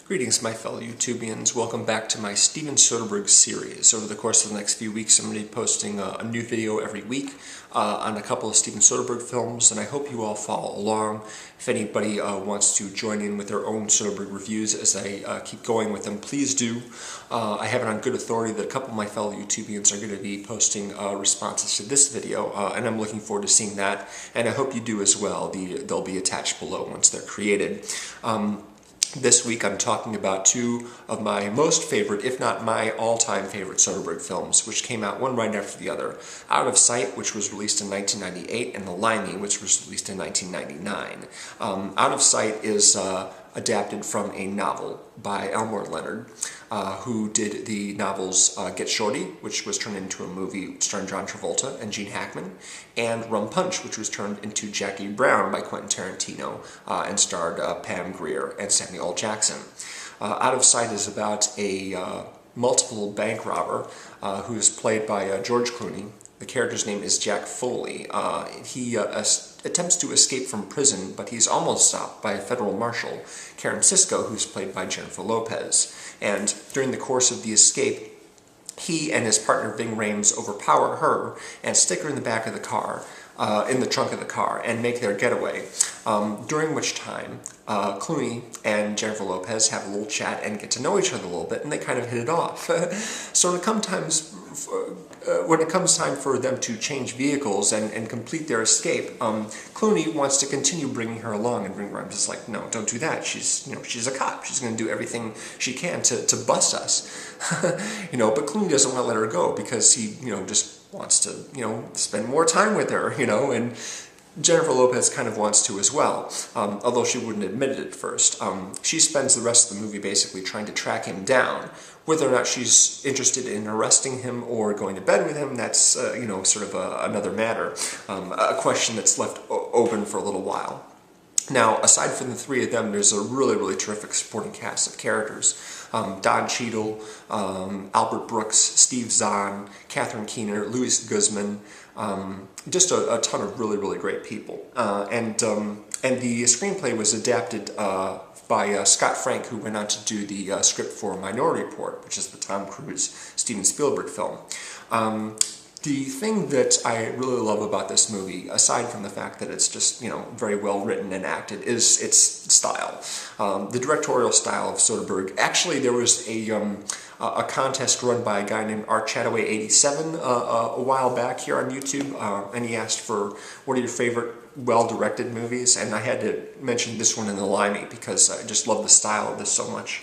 Greetings, my fellow YouTubians. Welcome back to my Steven Soderbergh series. Over the course of the next few weeks, I'm going to be posting a new video every week on a couple of Steven Soderbergh films, and I hope you all follow along. If anybody wants to join in with their own Soderbergh reviews as I keep going with them, please do. I have it on good authority that a couple of my fellow YouTubians are going to be posting responses to this video, and I'm looking forward to seeing that, and I hope you do as well. They'll be attached below once they're created. This week I'm talking about two of my most favorite, if not my all-time favorite Soderbergh films, which came out one right after the other. Out of Sight, which was released in 1998, and The Limey, which was released in 1999. Out of Sight is adapted from a novel by Elmore Leonard, who did the novels Get Shorty, which was turned into a movie starring John Travolta and Gene Hackman, and Rum Punch, which was turned into Jackie Brown by Quentin Tarantino and starred Pam Grier and Samuel L. Jackson. Out of Sight is about a multiple bank robber who is played by George Clooney. The character's name is Jack Foley. He attempts to escape from prison, but he's almost stopped by a federal marshal, Karen Cisco, who's played by Jennifer Lopez. And during the course of the escape, he and his partner Ving Rhames overpower her and stick her in the back of the car, in the trunk of the car, and make their getaway. During which time, Clooney and Jennifer Lopez have a little chat and get to know each other a little bit, and they kind of hit it off. So when it comes time for them to change vehicles and complete their escape, Clooney wants to continue bringing her along, and Ving Rhames is like, no, don't do that. She's a cop. She's going to do everything she can to bust us. But Clooney doesn't want to let her go because he, just wants to, spend more time with her, and Jennifer Lopez kind of wants to as well, although she wouldn't admit it at first. She spends the rest of the movie basically trying to track him down. Whether or not she's interested in arresting him or going to bed with him, that's, sort of another matter, a question that's left open for a little while. Now, aside from the three of them, there's a really, really terrific supporting cast of characters. Don Cheadle, Albert Brooks, Steve Zahn, Catherine Keener, Louis Guzman, just a ton of really, really great people. And the screenplay was adapted by Scott Frank, who went on to do the script for Minority Report, which is the Tom Cruise, Steven Spielberg film. The thing that I really love about this movie, aside from the fact that it's just, very well written and acted, is its style. The directorial style of Soderbergh. Actually, there was a contest run by a guy named Art Chataway87 a while back here on YouTube, and he asked for what are your favorite well-directed movies, and I had to mention this one in The Limey because I just love the style of this so much.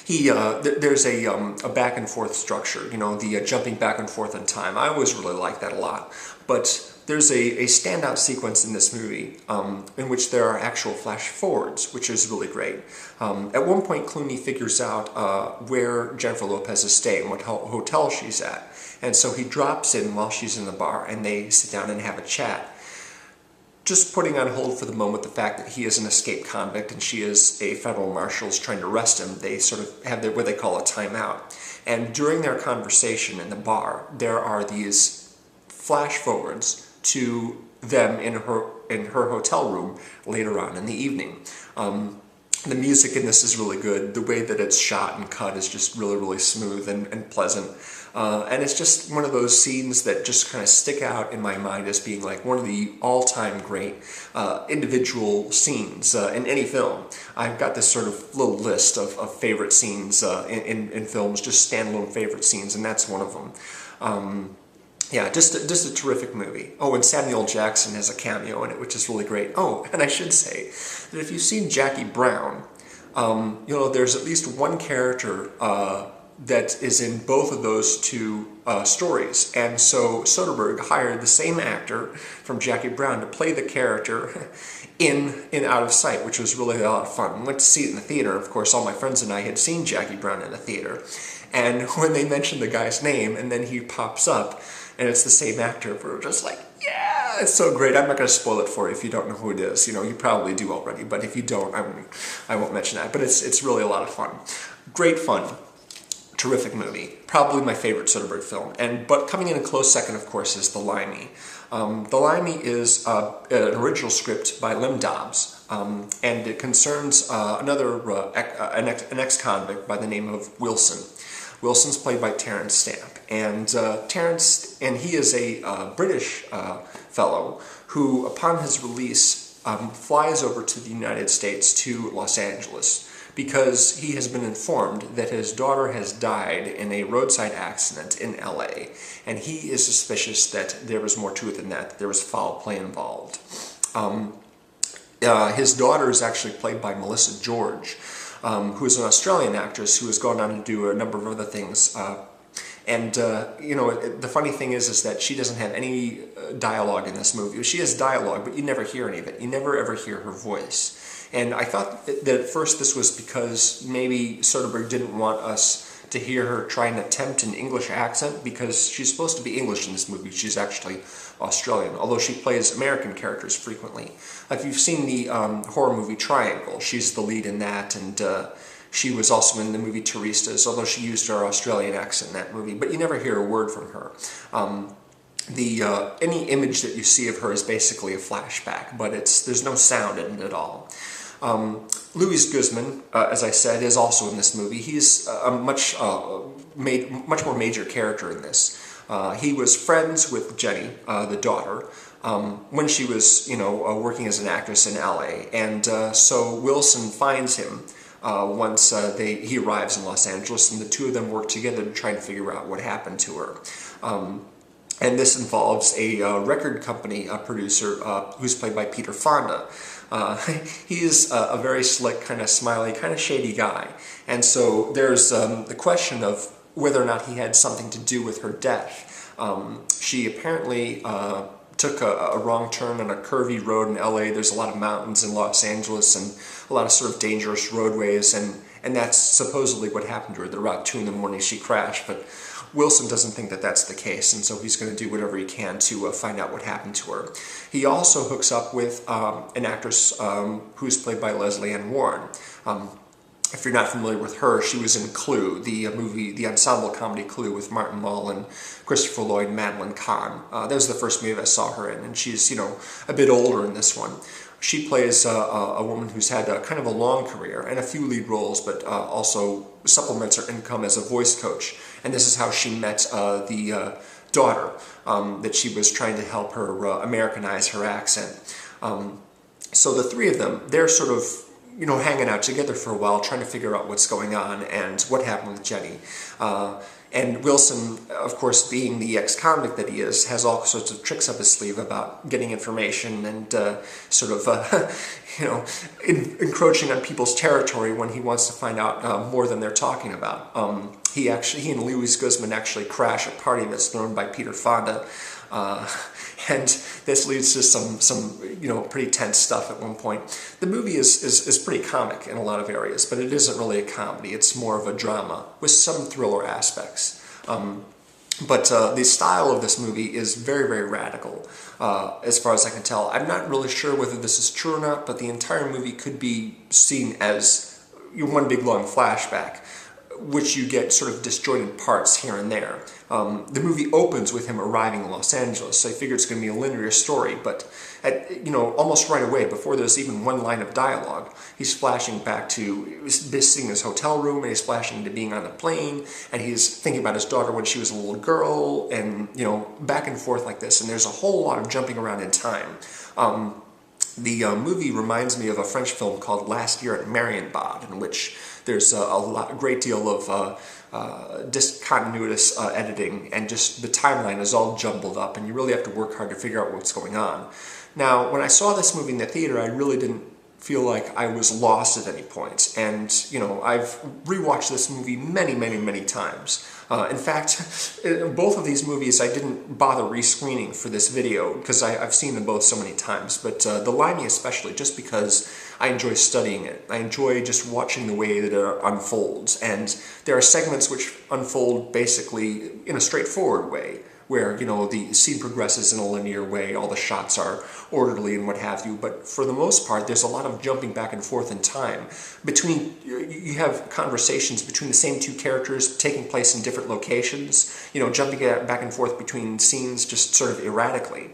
There's a back and forth structure, the jumping back and forth in time. I always really like that a lot. But there's a standout sequence in this movie in which there are actual flash forwards, which is really great. At one point, Clooney figures out where Jennifer Lopez is staying, what hotel she's at. And so he drops in while she's in the bar, and they sit down and have a chat. Just putting on hold for the moment the fact that he is an escaped convict and she is a federal marshal trying to arrest him, they sort of have what they call a timeout. And during their conversation in the bar, there are these flash forwards to them in her hotel room later on in the evening. The music in this is really good. The way that it's shot and cut is just really, really smooth and pleasant. And it's just one of those scenes that just kind of stick out in my mind as being like one of the all-time great individual scenes in any film. I've got this sort of little list of favorite scenes in films, just standalone favorite scenes, and that's one of them. Yeah, just a terrific movie. Oh, and Samuel L. Jackson has a cameo in it, which is really great. Oh, and I should say that if you've seen Jackie Brown, there's at least one character that is in both of those two stories. And so Soderbergh hired the same actor from Jackie Brown to play the character in Out of Sight, which was really a lot of fun. We went to see it in the theater. Of course, all my friends and I had seen Jackie Brown in the theater. And when they mentioned the guy's name, and then he pops up, and it's the same actor, we're just like, yeah, it's so great. I'm not going to spoil it for you if you don't know who it is. You probably do already, but if you don't, I won't mention that. But it's really a lot of fun. Great fun. Terrific movie. Probably my favorite Soderbergh film. But coming in a close second, of course, is The Limey. The Limey is an original script by Dobbs, and it concerns an ex-convict by the name of Wilson. Wilson's played by Terrence Stamp, and he is a British fellow who, upon his release, flies over to the United States to Los Angeles because he has been informed that his daughter has died in a roadside accident in LA, and he is suspicious that there was more to it than that there was foul play involved. His daughter is actually played by Melissa George, who is an Australian actress who has gone on to do a number of other things. You know, the funny thing is that she doesn't have any dialogue in this movie. She has dialogue, but you never hear any of it. You never ever hear her voice. And I thought that at first this was because maybe Soderbergh didn't want us to hear her try and attempt an English accent, because she's supposed to be English in this movie. She's actually Australian, although she plays American characters frequently. If you've seen the horror movie Triangle, she's the lead in that, and she was also in the movie Turistas, although she used her Australian accent in that movie, but you never hear a word from her. Any image that you see of her is basically a flashback, but there's no sound in it at all. Louis Guzman, as I said, is also in this movie. He's a much more major character in this. He was friends with Jenny, the daughter, when she was, working as an actress in LA, and so Wilson finds him once he arrives in Los Angeles, and the two of them work together to try and figure out what happened to her. And this involves a record company producer who's played by Peter Fonda. He is a very slick, kind of smiley, kind of shady guy. And so there's the question of whether or not he had something to do with her death. She apparently took a wrong turn on a curvy road in LA. There's a lot of mountains in Los Angeles and a lot of sort of dangerous roadways, and that's supposedly what happened to her. At about 2 in the morning she crashed, but Wilson doesn't think that that's the case, and so he's going to do whatever he can to find out what happened to her. He also hooks up with an actress who's played by Lesley and Warren. If you're not familiar with her, she was in Clue, the ensemble comedy Clue with Martin Mull and Christopher Lloyd and Madeline Kahn. That was the first movie I saw her in, and she's, a bit older in this one. She plays a woman who's had kind of a long career and a few lead roles, but also supplements her income as a voice coach. And this is how she met the daughter that she was trying to help her Americanize her accent. So the three of them, they're sort of, hanging out together for a while, trying to figure out what's going on and what happened with Jenny. And Wilson, of course, being the ex-convict that he is, has all sorts of tricks up his sleeve about getting information and sort of, encroaching on people's territory when he wants to find out more than they're talking about. He and Louis Guzman actually crash a party that's thrown by Peter Fonda, and this leads to some pretty tense stuff at one point. The movie is pretty comic in a lot of areas, but it isn't really a comedy. It's more of a drama with some thriller aspects. But the style of this movie is very, very radical, as far as I can tell. I'm not really sure whether this is true or not, but the entire movie could be seen as one big long flashback, which you get sort of disjointed parts here and there. The movie opens with him arriving in Los Angeles, so I figure it's going to be a linear story, but almost right away, before there's even one line of dialogue, he's flashing back to visiting his hotel room, and he's flashing to being on a plane, and he's thinking about his daughter when she was a little girl, and, back and forth like this, and there's a whole lot of jumping around in time. The movie reminds me of a French film called Last Year at Marienbad, in which there's a great deal of discontinuous editing, and just the timeline is all jumbled up, and you really have to work hard to figure out what's going on. Now, when I saw this movie in the theater, I really didn't feel like I was lost at any point, and I've rewatched this movie many, many, many times. In fact, in both of these movies I didn't bother re-screening for this video because I've seen them both so many times, but the Limey especially, just because I enjoy studying it. I enjoy just watching the way that it unfolds, and there are segments which unfold basically in a straightforward way, where, the scene progresses in a linear way, all the shots are orderly and what have you, but for the most part, there's a lot of jumping back and forth in time. You have conversations between the same two characters taking place in different locations, jumping back and forth between scenes just sort of erratically.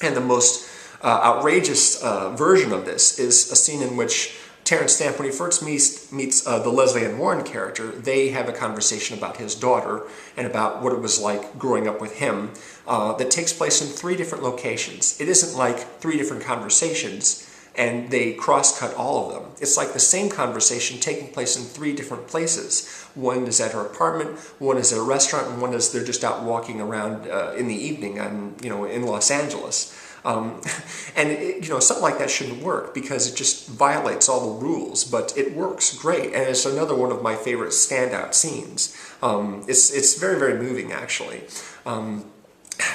And the most outrageous version of this is a scene in which Terrence Stamp, when he first meets the Lesley and Warren character, they have a conversation about his daughter and about what it was like growing up with him that takes place in 3 different locations. It isn't like 3 different conversations and they cross-cut all of them. It's like the same conversation taking place in 3 different places. One is at her apartment, one is at a restaurant, and one is they're just out walking around in the evening in Los Angeles. Something like that shouldn't work because it just violates all the rules, but it works great, and it's another one of my favorite standout scenes. It's very, very moving, actually,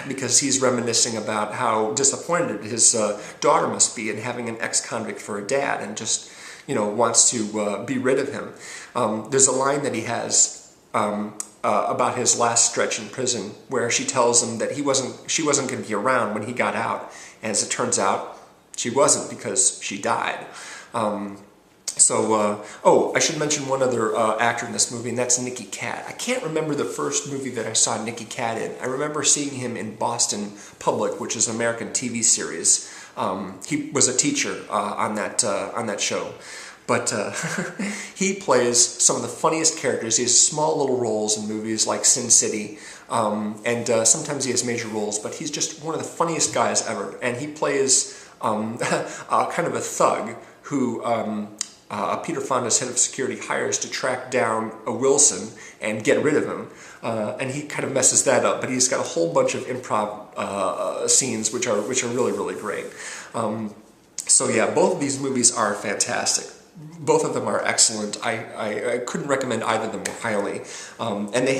because he's reminiscing about how disappointed his daughter must be in having an ex-convict for a dad, and just, wants to be rid of him. There's a line that he has about his last stretch in prison, where she tells him that she wasn't going to be around when he got out, and as it turns out, she wasn't, because she died. I should mention one other actor in this movie, and that's Nicky Katt. I can't remember the first movie that I saw Nicky Katt in. I remember seeing him in Boston Public, which is an American TV series. He was a teacher on that show. But he plays some of the funniest characters. He has small little roles in movies like Sin City, and sometimes he has major roles, but he's just one of the funniest guys ever. And he plays kind of a thug who Peter Fonda's head of security hires to track down a Wilson and get rid of him. And he kind of messes that up, but he's got a whole bunch of improv scenes which are really, really great. So yeah, both of these movies are fantastic. Both of them are excellent. I couldn't recommend either of them more highly. And they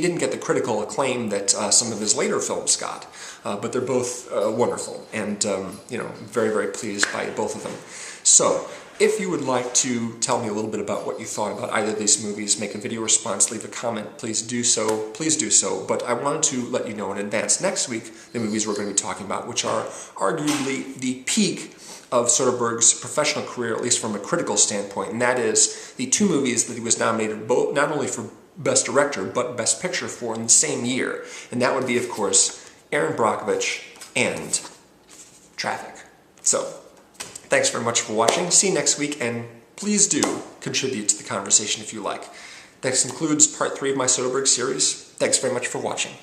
didn't get the critical acclaim that some of his later films got. But they're both wonderful, and very, very pleased by both of them. So, if you would like to tell me a little bit about what you thought about either of these movies, make a video response, leave a comment, please do so. Please do so. But I wanted to let you know in advance next week the movies we're going to be talking about, which are arguably the peak of Soderbergh's professional career, at least from a critical standpoint, and that is the 2 movies that he was nominated both not only for Best Director, but Best Picture for in the same year. And that would be, of course, Erin Brockovich and Traffic. So, thanks very much for watching. See you next week, and please do contribute to the conversation if you like. That concludes part 3 of my Soderbergh series. Thanks very much for watching.